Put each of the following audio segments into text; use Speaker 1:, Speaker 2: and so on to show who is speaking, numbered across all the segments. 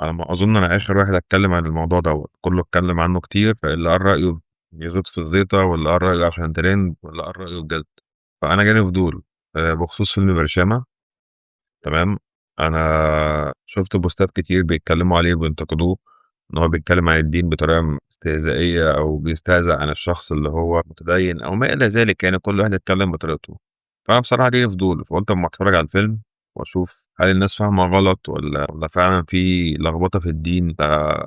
Speaker 1: على ما اظن انا اخر واحد اتكلم عن الموضوع دوت، كله اتكلم عنه كتير، فاللي قال رايه يزيد في الزيطه، واللي قال رايه عشان ترند، واللي قال رايه بجد. فانا جاني فضول بخصوص فيلم برشامه. تمام. انا شفت بوستات كتير بيتكلموا عليه وبينتقدوه، ان هو بيتكلم عن الدين بطريقه استهزائيه، او بيستهزأ عن الشخص اللي هو متدين او ما الى ذلك، يعني كل واحد يتكلم بطريقته. فانا بصراحه جالي فضول، فقلت اما اتفرج على الفيلم واشوف هل الناس فاهمه غلط ولا فعلا في لخبطه في الدين،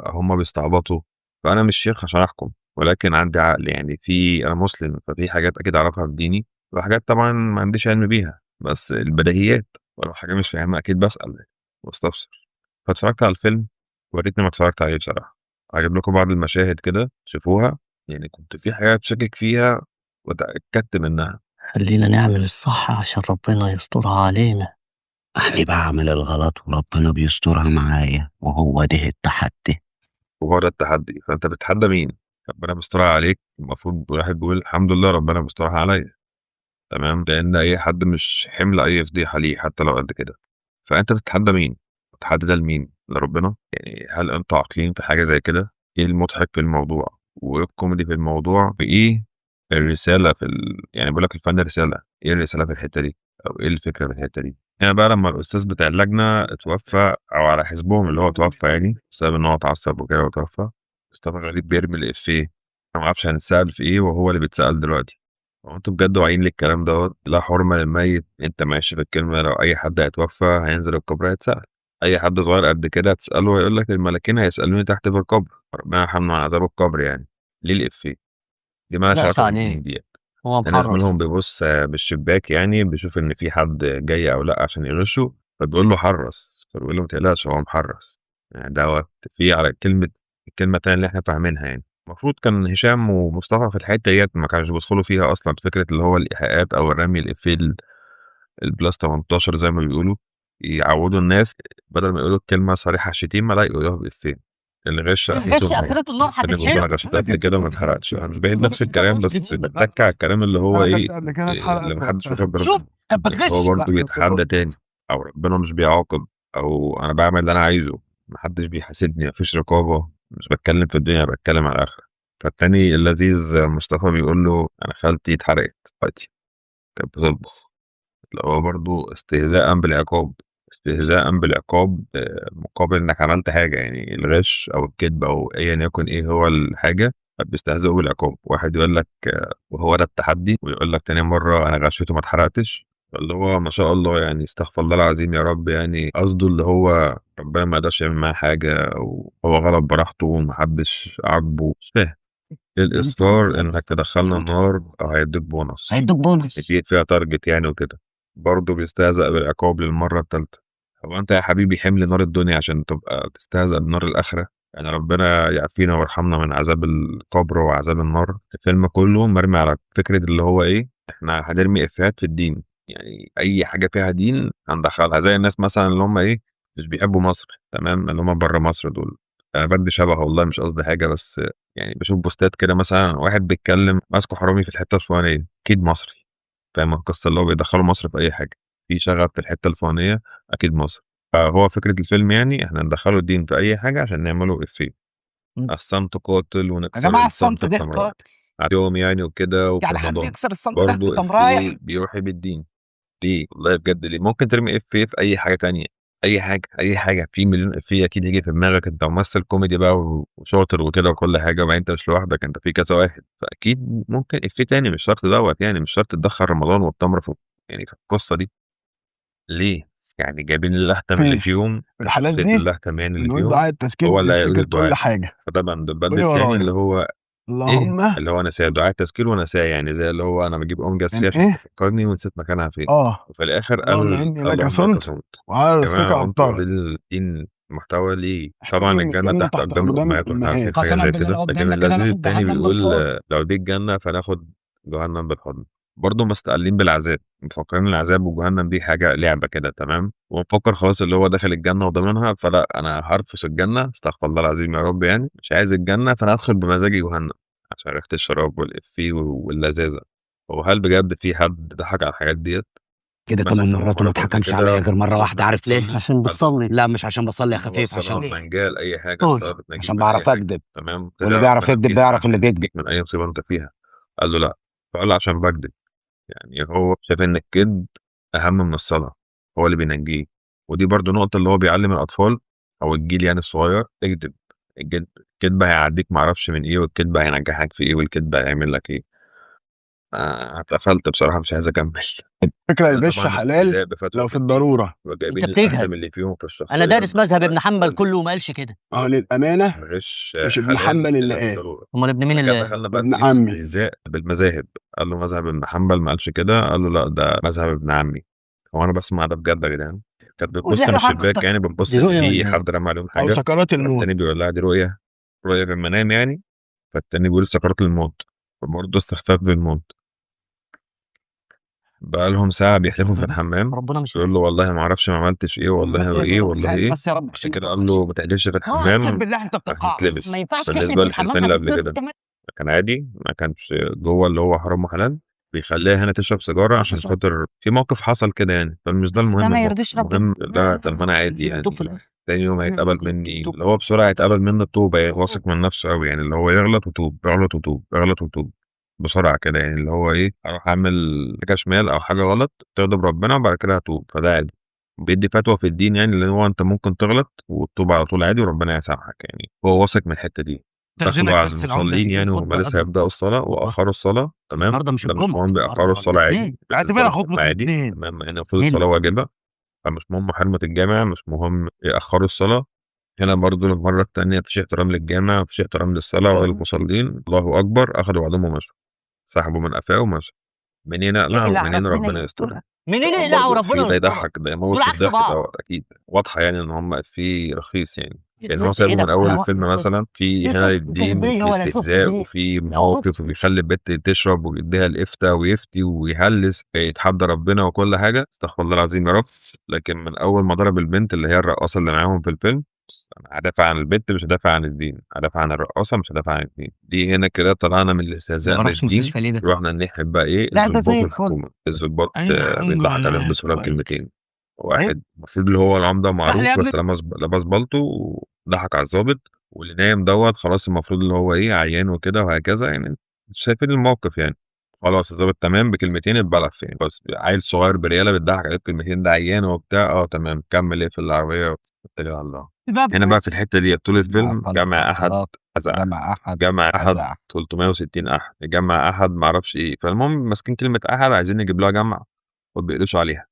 Speaker 1: هم بيستعبطوا. فانا مش شيخ عشان احكم، ولكن عندي عقل، يعني انا مسلم، ففي حاجات اكيد اعرفها في ديني، وحاجات طبعا ما عنديش علم بيها، بس البديهيات. ولو حاجة مش فاهمها أكيد بسأل واستفسر. فاتفرجت على الفيلم، وريتني ما اتفرجت عليه بصراحة. هجيب لكم بعض المشاهد كده شوفوها، يعني كنت في حاجات شاكك فيها وتأكدت منها.
Speaker 2: خلينا نعمل الصح عشان ربنا يسترها علينا.
Speaker 3: أنا بعمل الغلط وربنا بيسترها معايا، وهو ده التحدي.
Speaker 1: وهو ده التحدي، فأنت بتتحدى مين؟ ربنا بيسترها عليك، المفروض الواحد بيقول الحمد لله ربنا بيسترها عليا. تمام، لأن أي حد مش حمل أي فضيحة ليه حتى لو قد كده. فأنت بتتحدى مين؟ بتتحدى ده لمين؟ لربنا؟ يعني هل أنتوا عاقلين في حاجة زي كده؟ إيه المضحك في الموضوع؟ وإيه الكوميدي في الموضوع؟ وإيه الرسالة يعني بيقول لك الفن رسالة، إيه الرسالة في الحتة دي؟ أو إيه الفكرة في الحتة دي؟ هنا بقى لما الأستاذ بتاع اللجنة اتوفى، أو على حسبهم اللي هو اتوفى، يعني بسبب إن هو اتعصب وكده وتوفى، مصطفى غريب بيرمي الإفيه. أنا معرفش هنتسأل في إيه وهو اللي بيتسأل دلوقتي. هو انتوا بجد واعيين للكلام دوت؟ لا حرمة للميت، انت ماشي في الكلمة، لو اي حد هيتوفى هينزل القبر هيتسأل. اي حد صغير قد كده هتسأله هيقول لك الملاكين هيسألوني تحت في القبر، ربنا يرحمنا عن عذاب القبر يعني. ليه الإفيه؟ دي مالهاش
Speaker 2: بلاش
Speaker 1: علاقة بالدين
Speaker 2: عليه،
Speaker 1: ديت.
Speaker 2: هو
Speaker 1: انا
Speaker 2: محرص.
Speaker 1: زميلهم بيبص بالشباك، يعني بيشوف ان في حد جاي او لا عشان يغشه، فبيقول له حرص، فبيقول له ما تقلقش هو محرص. يعني دوت في على الكلمة التانية اللي احنا فاهمينها يعني. المفروض كان هشام ومصطفى في الحتة ديت ما كانوش بيدخلوا فيها اصلا، فكرة اللي هو الايحاءات او الرمي الافيه البلاس 18 زي ما بيقولوا، يعودوا الناس بدل ما يقولوا الكلمة صريحة شتيمة لا يقولوها بإفيه. الغش اخرته
Speaker 2: غش
Speaker 1: النار.
Speaker 2: اخرته النار
Speaker 1: تاني بيقول انا
Speaker 2: هتتحرق.
Speaker 1: غشيت قبل كده وما اتحرقتش، انا مش بعيد نفس الكلام بس بتك على الكلام اللي هو
Speaker 4: انا
Speaker 1: ايه،
Speaker 4: غشيت قبل كده
Speaker 1: اللي
Speaker 4: اتحرقت
Speaker 1: محدش
Speaker 4: وقتها.
Speaker 1: واخد باله
Speaker 2: شوف
Speaker 1: منه.
Speaker 2: كانت
Speaker 1: يعني هو
Speaker 2: بتغش.
Speaker 4: لا
Speaker 1: برضه
Speaker 4: كنت بقول.
Speaker 1: بيتحدى تاني، او ربنا مش بيعاقب، او انا بعمل اللي انا عايزه، محدش بيحاسبني، مفيش رقابة، مش بتكلم في الدنيا بتكلم على الاخرة. فالتاني اللذيذ مصطفى بيقول له انا خالتي اتحرقت دلوقتي، كانت بتطبخ، اللي هو برضه استهزاء بالعقاب. استهزاء بالعقاب مقابل انك عملت حاجه، يعني الغش او الكذب او ايا يكن ايه هو الحاجه، بيستهزئوا بالعقاب. واحد يقول لك وهو ده التحدي، ويقول لك تاني مره انا غشيت وما اتحرقتش. اللي هو ما شاء الله، يعني استغفر الله العظيم يا رب، يعني قصده اللي هو ربنا ما قدرش يعمل معاه حاجه، او هو غلط براحته ومحدش عاجبه، مش فاهم. إيه الاصرار انك تدخلنا النار او هيديك بونص؟
Speaker 2: هيدوك بونص.
Speaker 1: أكيد فيها تارجت يعني وكده. برضه بيستهزأ بالعقاب للمرة التالتة. هو أنت يا حبيبي حمل نار الدنيا عشان تبقى تستهزأ بنار الآخرة؟ يعني ربنا يعافينا ويرحمنا من عذاب القبر وعذاب النار. الفيلم كله مرمي على فكرة اللي هو إيه، إحنا هنرمي إفيهات في الدين، يعني أي حاجة فيها دين هندخلها، زي الناس مثلا اللي هم إيه، مش بيحبوا مصر، تمام، اللي هم بره مصر دول. أنا بدي شبه والله، مش قصدي حاجة، بس يعني بشوف بوستات كده مثلا واحد بيتكلم ماسكه حرامي في الحتة الفلانية، أكيد مصري. فاهم القصة، اللي هو بيدخلوا مصر في أي حاجة، في شغف في الحتة الفلانية أكيد مصر. فهو فكرة الفيلم يعني إحنا ندخله الدين في أي حاجة عشان نعمله إفيه.
Speaker 2: مم.
Speaker 1: الصمت قاتل
Speaker 2: يا
Speaker 1: ونكسر
Speaker 2: جماعه
Speaker 1: الصمت
Speaker 2: الصمت ده
Speaker 1: بتمرين.
Speaker 2: قاتل.
Speaker 1: عندهم يعني وكده، وفي
Speaker 2: يعني حد
Speaker 1: رمضان
Speaker 2: يكسر الصمت ده
Speaker 1: برضه
Speaker 2: بتقوم
Speaker 1: إفيه
Speaker 2: رايح.
Speaker 1: بيوحي بالدين. ليه والله بجد، ليه؟ ممكن ترمي إفيه في أي حاجة تانية، أي حاجة أي حاجة، في مليون إفيه أكيد يجي في دماغك، أنت ممثل كوميدي بقى وشاطر وكده وكل حاجة، وبعدين أنت مش لوحدك، أنت في كذا واحد، فأكيد ممكن إفيه تاني، مش شرط دوت، يعني مش شرط تدخل رمضان والتمر في، يعني في القصة دي. ليه؟ يعني جايبين الأهتم اللي
Speaker 4: في
Speaker 1: فيهم،
Speaker 4: في الحالات
Speaker 1: كشخصية
Speaker 4: دي
Speaker 1: الأهتم يعني اللي
Speaker 4: بنقول
Speaker 1: فيهم،
Speaker 4: دعاء التذكير،
Speaker 1: هو اللي هيقول
Speaker 4: بنفتكر كل
Speaker 1: الدعاء.
Speaker 4: حاجه.
Speaker 1: فطبعا البند
Speaker 4: قولي
Speaker 1: التاني اللي
Speaker 4: ورايا.
Speaker 1: هو إيه،
Speaker 4: اللهم.
Speaker 1: اللي هو نساه، دعاء التذكير ونساه، يعني زي اللي هو أنا بجيب أم
Speaker 4: من
Speaker 1: جاسية عشان
Speaker 4: ايه؟
Speaker 1: تفكرني ونسيت مكانها فين.
Speaker 4: اه.
Speaker 1: وفي الآخر
Speaker 4: اللهم
Speaker 1: قال
Speaker 4: اني لك
Speaker 1: اللهم لك
Speaker 4: صمت
Speaker 1: صمت.
Speaker 4: وعلى
Speaker 1: يا
Speaker 4: رزقك
Speaker 1: جماعة أنتوا
Speaker 4: افطرت.
Speaker 1: واخدين الدين محتوى ليه؟ طبعا
Speaker 4: احترم
Speaker 1: الجنة
Speaker 4: الجنه
Speaker 1: تحت
Speaker 4: تحت
Speaker 1: أقدام
Speaker 4: اقدام
Speaker 1: الأمهات، وإحنا عارفين
Speaker 4: الامهات.
Speaker 1: حاجة
Speaker 2: قسما
Speaker 1: زي
Speaker 2: بالله
Speaker 1: كده،
Speaker 2: لو
Speaker 1: لكن
Speaker 2: قدامنا كده
Speaker 1: اللذيذ
Speaker 2: ناخد
Speaker 1: التاني
Speaker 2: جهنم
Speaker 1: بيقول
Speaker 2: بالحضن.
Speaker 1: لو دي الجنة فناخد جهنم بالحضن. برضه مستقلين بالعذاب، مفكرين العذاب وجهنم دي حاجة لعبة كده، تمام، ومفكر خلاص اللي هو داخل الجنة وضامنها، فلا أنا هرفس الجنة، استغفر الله العظيم يا رب، يعني مش عايز الجنة، فأنا هدخل بمزاجي جهنم عشان ريحة الشراب والإفيه واللذاذة. هو هل بجد في حد ضحك على الحاجات ديت؟
Speaker 3: كده
Speaker 1: مسك
Speaker 3: 8 مرات وما
Speaker 1: مرات قبل
Speaker 3: اتحكمش عليا
Speaker 1: كده
Speaker 3: غير مرة واحدة، عارف ليه؟
Speaker 1: بتصلي
Speaker 2: عشان بتصلي.
Speaker 3: لا مش عشان بصلي يا
Speaker 1: هو
Speaker 3: خفيف،
Speaker 1: الصلاة
Speaker 3: عشان
Speaker 1: بتنجال أي حاجة،
Speaker 2: قول.
Speaker 1: الصلاة بتنجيك
Speaker 3: عشان
Speaker 1: من أي
Speaker 3: بعرف
Speaker 1: حاجة،
Speaker 3: اكذب،
Speaker 1: تمام،
Speaker 3: واللي
Speaker 1: تدعي
Speaker 3: بيعرف
Speaker 1: ربنا
Speaker 3: يكذب
Speaker 1: فيها
Speaker 3: بيعرف اللي بيكذب.
Speaker 1: تنجيك من أي مصيبة أنت فيها. قال له لأ، فقال له عشان بكذب. يعني هو شايف إن الكذب أهم من الصلاة، هو اللي بينجيه. ودي برضو نقطة اللي هو بيعلم الأطفال أو الجيل يعني الصغير، اكذب. الكذب هيعديك معرفش من إيه، والكذب هينجحك في إيه، والكذب هيعمل لك إيه. اتقفلت بصراحة، مش عايز أكمل.
Speaker 4: فكرة
Speaker 1: ده
Speaker 4: الغش
Speaker 1: طبعا
Speaker 4: حلال
Speaker 1: استهزاء بفتوى
Speaker 4: لو
Speaker 1: في
Speaker 4: في
Speaker 1: الدين،
Speaker 4: الضرورة.
Speaker 1: وجايبين
Speaker 2: انت بتجهل.
Speaker 1: الأهم اللي فيهم في
Speaker 2: انا
Speaker 1: الشخصية
Speaker 2: دارس مذهب ابن حنبل
Speaker 1: والدين.
Speaker 2: كله وما قالش كده.
Speaker 4: اه للأمانة
Speaker 1: الغش
Speaker 4: مش ابن
Speaker 1: حلال
Speaker 4: حنبل اللي
Speaker 1: إلا في
Speaker 4: قال،
Speaker 1: الضرورة.
Speaker 2: امال ابن مين
Speaker 1: كده
Speaker 2: اللي
Speaker 1: دخلنا بقى
Speaker 4: ابن
Speaker 1: في
Speaker 4: عمي.
Speaker 1: الاستهزاء بالمذاهب. قال له مذهب ابن حنبل، ما قالش كده، قال له لا ده مذهب ابن عمي. هو انا بسمع ده بجد يا جدعان؟ كانت بتبص
Speaker 2: وزي
Speaker 1: من
Speaker 2: حضرتك
Speaker 1: الشباك، يعني بتبص
Speaker 2: دي
Speaker 1: ان
Speaker 2: رؤية
Speaker 1: في
Speaker 2: ولا ايه؟
Speaker 1: حد رمى عليهم
Speaker 4: أو
Speaker 1: حاجه،
Speaker 4: سكرات الموت.
Speaker 1: فالتاني بيقول لها دي رؤيه، رؤيه في المنام يعني، فالتاني بيقول سكرات الموت، فبرضه استخفاف بالموت. بقى لهم ساعه بيحلفوا في الحمام،
Speaker 2: ربنا مش
Speaker 1: يقول له والله ما اعرفش ما عملتش ايه، والله ايه، والله ايه.
Speaker 4: بس يا رب
Speaker 1: عشان كده قال له ما تحلفش في
Speaker 4: اقسم
Speaker 1: الحمام
Speaker 4: بالله انت بتقطعش.
Speaker 1: هتتلبس.
Speaker 2: ما ينفعش تحلف
Speaker 1: بالنسبه
Speaker 2: في الحمام،
Speaker 1: للحلفان اللي قبل كده
Speaker 2: هتتصدم.
Speaker 1: كان عادي، ما كانش جوه اللي هو حرام وحلال، بيخليها هنا تشرب سيجاره عشان خاطر في موقف حصل كده يعني، فمش ده
Speaker 2: بس ده
Speaker 1: المهم.
Speaker 2: ما يرضيش ربنا.
Speaker 1: المهم ده طب انا عادي يعني،
Speaker 2: طب في الآخر.
Speaker 1: تاني يوم هيتقبل مني، اللي هو بسرعه هيتقبل منه التوبه، يعني واثق من نفسه قوي، يعني اللي هو يغلط وتوب، يغلط وتوب، يغلط وتوب بسرعه كده، يعني اللي هو ايه، اروح اعمل حاجه شمال او حاجه غلط تغضب ربنا وبعد كده هتوب، فده عادي. بيدي فتوى في الدين يعني، اللي هو انت ممكن تغلط وتتوب على طول عادي وربنا يسامحك، يعني هو واثق من الحته دي. دخلوا على المصلين يعني، وهم لسه هيبداوا الصلاة وأخروا الصلاة، تمام.
Speaker 2: النهارده مش
Speaker 1: ده مش
Speaker 2: الجمعة،
Speaker 1: مهم بيأخروا الصلاة عادي،
Speaker 4: اعتبرها
Speaker 1: بالنسبة
Speaker 4: خطبة
Speaker 1: لهم عادي،
Speaker 4: الاثنين.
Speaker 1: تمام، يعني المفروض الصلاة واجبة، فمش مهم حرمة الجامع، مش مهم يأخروا الصلاة. هنا برضو للمرة التانية مفيش احترام للجامع، مفيش احترام للصلاة ولا للمصلين. الله أكبر، أخدوا بعضهم ومشوا، سحبوا من قفاه ومشوا. منين أقلع ومنين ربنا يسترها.
Speaker 2: منين
Speaker 1: طبعا
Speaker 2: يقلعوا
Speaker 1: برضو في
Speaker 2: ربنا
Speaker 1: ده
Speaker 2: يسترها؟
Speaker 1: يضحك، ده
Speaker 2: دول
Speaker 1: يموت
Speaker 2: عكس
Speaker 1: الضحك
Speaker 2: بعض.
Speaker 1: دوت أكيد، واضحة يعني إن هم في رخيص يعني. يعني هو
Speaker 2: انت
Speaker 1: سايبه
Speaker 2: كده
Speaker 1: من اول
Speaker 2: على
Speaker 1: الفيلم مثلا، في هنا الدين وفي
Speaker 2: ولا شفت
Speaker 1: استهزاء
Speaker 2: دي؟
Speaker 1: وفي مواقف، وبيخلي البت تشرب ويديها الافتاء ويفتي ويهلس يتحدى ربنا وكل حاجه، استغفر الله العظيم يا رب. لكن من اول ما ضرب البنت اللي هي الرقاصه اللي معاهم في الفيلم، انا هدافع عن البنت مش هدافع عن الدين، هدافع عن الرقاصه مش هدافع عن الدين. دي هنا كده طلعنا من الاستهزاء
Speaker 2: ما راحش
Speaker 1: بالدين،
Speaker 2: مستشفى ليه ده؟
Speaker 1: رحنا ناحيه بقى ايه،
Speaker 2: لا ده
Speaker 1: الضباط
Speaker 2: زي الفل.
Speaker 1: والحكومه. الضباط
Speaker 4: ايوه الحمد
Speaker 1: بيضحك عليهم
Speaker 4: لله
Speaker 1: بسهوله
Speaker 4: كويس.
Speaker 1: بكلمتين. واحد المفروض اللي هو العمده معروف،
Speaker 4: يا ابني.
Speaker 1: بس لبس بالطو وضحك على الضابط، واللي نايم دوت خلاص المفروض اللي هو ايه عيان وكده وهكذا يعني، شايفين الموقف يعني. خلاص الضابط تمام بكلمتين اتبلف يعني، بس عيل صغير برياله بتضحك عليه بكلمتين، ده عيان وبتاع، تمام كمل ايه في العربيه واتكل على الله. هنا بقى في الحته دي طول الفيلم جمع احد كذا احد،
Speaker 3: جمع احد
Speaker 1: جمع احد
Speaker 3: كذا.
Speaker 1: 360 احد، جمع احد معرفش ايه، فالمهم ماسكين كلمه احد عايزين يجيب لها جمع وبيقلشوا عليها.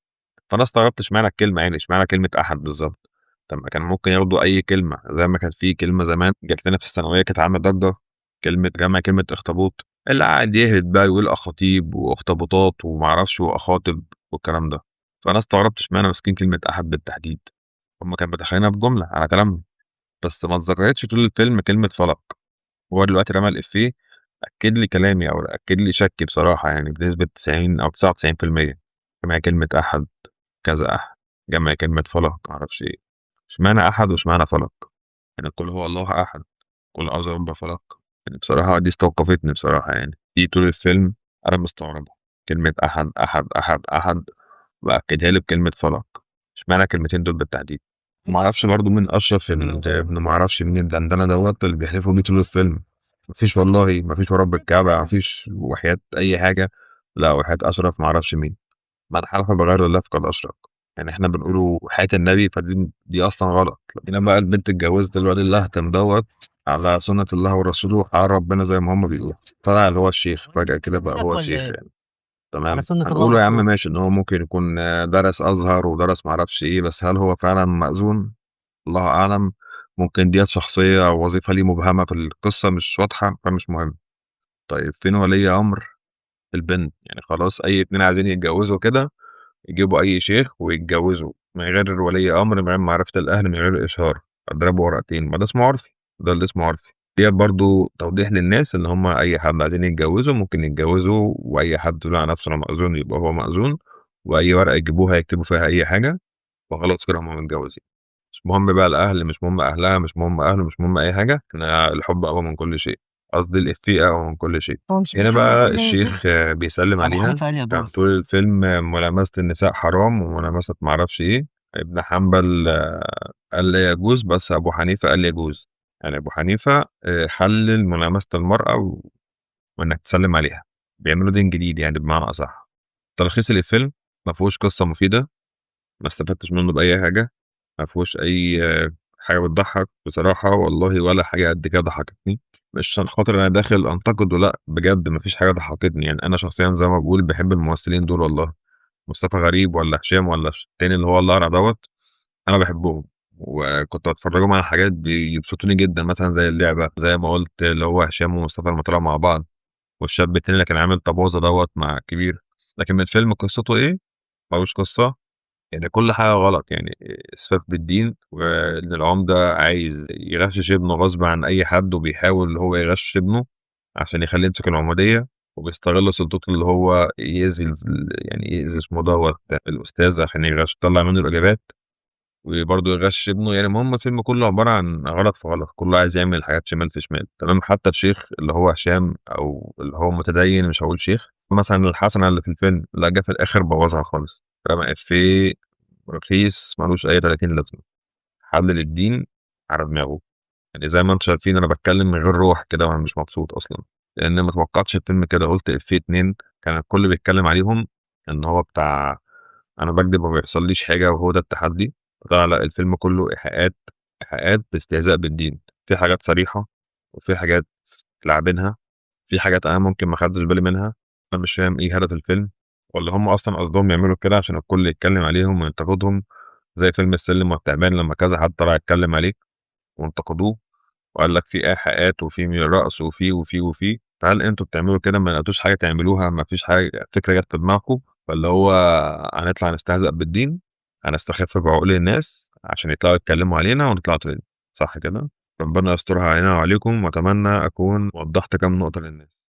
Speaker 1: فانا استغربت اشمعنى الكلمه، يعني اشمعنى كلمه احد بالظبط. طب ما كان ممكن ياخدوا اي كلمه، زي ما كان في كلمه زمان جات لنا في الثانويه كانت عامله ضجه، كلمه جمع كلمه اخطبوط، اللي قاعد يهبط بقى يقول اخاطيب واخطبوطات وما اعرفش واخاطب والكلام ده. فانا استغربت اشمعنى ماسكين كلمه احد بالتحديد، هم كانوا متخيلينها في جمله على كلامهم، بس ما اتذكرتش طول الفيلم كلمه فلق. هو دلوقتي رمى الافيه، اكد لي كلامي او اكد لي شكي بصراحه يعني بنسبه 90 او 99%. جمع كلمه احد كذا أحد، جمع كلمة فلق معرفش إيه، اشمعنى أحد واشمعنى فلق؟ يعني قل هو الله أحد، قل أعوذ برب فلق. يعني بصراحة دي استوقفتني بصراحة يعني، دي طول الفيلم أنا مستغربها، كلمة أحد أحد أحد أحد، وأكدها لي بكلمة فلق، اشمعنى الكلمتين دول بالتحديد؟ معرفش برضو مين أشرف ابن معرفش مين الدندنة دوت اللي بيحلفوا بيه طول الفيلم. مفيش والله، مفيش ورب الكعبة، مفيش وحياة أي حاجة، لا وحياة أشرف معرفش مين. بعد حلفة بغير الله فقد أشرك. يعني احنا بنقوله حياة النبي، فدي أصلا غلط. هنا بقى البنت اتجوزت الواد اللهتم دوت على سنة الله ورسوله على ربنا زي ما هم بيقولوا، طلع اللي هو الشيخ فجأة كده بقى هو شيخ يعني. تمام،
Speaker 2: على سنة الله
Speaker 1: هنقوله يا عم
Speaker 2: ورسوله.
Speaker 1: ماشي إن هو ممكن يكون درس أزهر ودرس معرفش إيه، بس هل هو فعلا مأذون؟ الله أعلم. ممكن ديت شخصية أو وظيفة ليه مبهمة في القصة مش واضحة، فمش مهم. طيب فين ولي أمر البنت؟ يعني خلاص أي اتنين عايزين يتجوزوا كده يجيبوا أي شيخ ويتجوزوا من غير ولي أمر، من غير معرفة الأهل، من غير إشهار، أضربوا ورقتين، ما ده اسمه عرفي، ده اللي اسمه عرفي. ديت برضو توضيح للناس إن هما أي حد عايزين يتجوزوا ممكن يتجوزوا، وأي حد يقول على نفسه أنا مأذون يبقى هو مأذون، وأي ورقة يجيبوها يكتبوا فيها أي حاجة وخلاص كده هما متجوزين. مش مهم بقى الأهل، مش مهم أهلها، مش مهم أهله، مش مهم أي حاجة، إحنا الحب أقوى من كل شيء. قصدي الإفيه أقوى من كل شيء.
Speaker 2: هو مش
Speaker 1: هنا
Speaker 2: محمد
Speaker 1: بقى
Speaker 2: قال لي
Speaker 1: الشيخ بيسلم
Speaker 2: أبو
Speaker 1: عليها،
Speaker 2: حنيفة قال
Speaker 1: كان
Speaker 2: يجوز.
Speaker 1: طول الفيلم ملامسة النساء حرام وملامسة معرفش إيه. ابن حنبل قال لا يجوز، بس أبو حنيفة قال يجوز. يعني أبو حنيفة حلل ملامسة المرأة وإنك تسلم عليها، بيعملوا دين جديد يعني بمعنى أصح. تلخيص الفيلم: ما فيهوش قصة مفيدة، ما استفدتش منه بأي حاجة، ما فيهوش أي حاجة بتضحك بصراحة والله، ولا حاجة قد كده ضحكتني. مش عشان خاطر أنا داخل أنتقده، لأ بجد مفيش حاجة ضحكتني. يعني أنا شخصيا زي ما بقول بحب الممثلين دول والله، مصطفى غريب ولا هشام ولا التاني اللي هو الأقرع دوت، أنا بحبهم وكنت بتفرجهم على حاجات بيبسطوني جدا، مثلا زي اللعبة زي ما قلت اللي هو هشام ومصطفى لما طلعوا مع بعض، والشاب التاني اللي كان عامل طبوظة دوت مع الكبير. لكن الفيلم قصته إيه؟ ملوش قصة، يعني كل حاجة غلط. يعني إسفاف بالدين، وإن العمدة عايز يغشش ابنه غصب عن أي حد، وبيحاول اللي هو يغشش ابنه عشان يخليه يمسك العمودية، وبيستغل سلطته اللي هو يأذي يعني يأذي اسمه دوت الأستاذ عشان يطلع منه الإجابات، وبرضه يغش ابنه. يعني المهم الفيلم كله عبارة عن غلط في غلط، كله عايز يعمل حاجات شمال في شمال تمام. حتى الشيخ اللي هو هشام أو اللي هو متدين، مش هقول شيخ، مثلا الحسنة اللي في الفيلم لا جه في الآخر بوظها خالص، رمى إفيه رخيص ملوش أي 30 لازمة، حلل الدين على دماغه. يعني زي ما انتم شايفين أنا بتكلم من غير روح كده وأنا مش مبسوط أصلا، لأن ما توقعتش الفيلم كده. قلت إفيه اتنين كان الكل بيتكلم عليهم، إن هو بتاع أنا بكدب وما بيحصليش حاجة وهو ده التحدي. طلع لا، الفيلم كله إيحاءات، إيحاءات باستهزاء بالدين. في حاجات صريحة وفي حاجات لاعبينها، في حاجات أنا ممكن ما خدتش بالي منها. أنا مش فاهم إيه هدف الفيلم، ولا هم أصلا قصدهم يعملوا كده عشان الكل يتكلم عليهم وينتقدهم، زي فيلم السلم والتعبان لما كذا حد طلع يتكلم عليه وانتقدوه وقال لك في إيحاءات وفي رقص وفي. فهل أنتوا بتعملوا كده ما لقيتوش حاجة تعملوها؟ ما فيش حاجة فكرة جت في دماغكم؟ فاللي هو هنطلع نستهزأ بالدين، هنستخف بعقول الناس عشان يطلعوا يتكلموا علينا ونطلع ترند، صح كده؟ ربنا يسترها علينا وعليكم، وأتمنى أكون وضحت كام نقطة للناس.